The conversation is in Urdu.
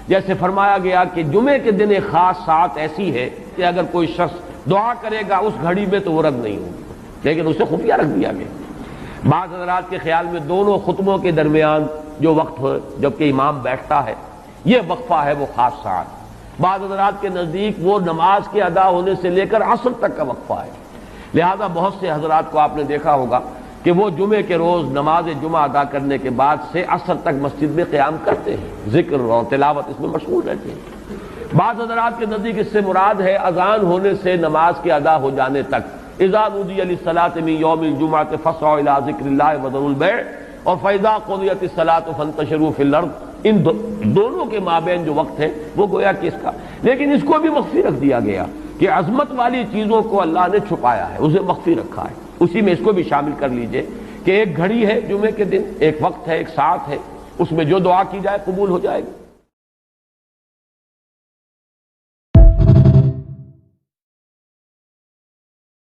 جیسے فرمایا گیا کہ جمعے کے دن ایک خاص ساعت ایسی ہے کہ اگر کوئی شخص دعا کرے گا اس گھڑی میں تو وہ رد نہیں ہوگی، لیکن اسے خفیہ رکھ دیا گیا۔ بعض حضرات کے خیال میں دونوں خطبوں کے درمیان جو وقت ہو جبکہ امام بیٹھتا ہے یہ وقفہ ہے وہ خاص ساعت، بعض حضرات کے نزدیک وہ نماز کے ادا ہونے سے لے کر عصر تک کا وقفہ ہے۔ لہذا بہت سے حضرات کو آپ نے دیکھا ہوگا کہ وہ جمعے کے روز نماز جمعہ ادا کرنے کے بعد سے عصر تک مسجد میں قیام کرتے ہیں، ذکر اور تلاوت اس میں مشغول رہتے ہیں۔ بعض حضرات کے نزدیک اس سے مراد ہے اذان ہونے سے نماز کے ادا ہو جانے تک، اذا نودی للصلاۃ من یوم الجمعۃ فاسعوا الی ذکر اللہ وذروا البیع اور فاذا قضیت الصلاۃ فانتشروا فی الارض، ان دونوں کے مابین جو وقت ہے وہ گویا کہ اس کا، لیکن اس کو بھی مخفی رکھ دیا گیا کہ عظمت والی چیزوں کو اللہ نے چھپایا ہے، اسے مخفی رکھا ہے، اسی میں اس کو بھی شامل کر لیجئے کہ ایک گھڑی ہے جمعے کے دن، ایک وقت ہے، ایک ساعت ہے، اس میں جو دعا کی جائے قبول ہو جائے گی۔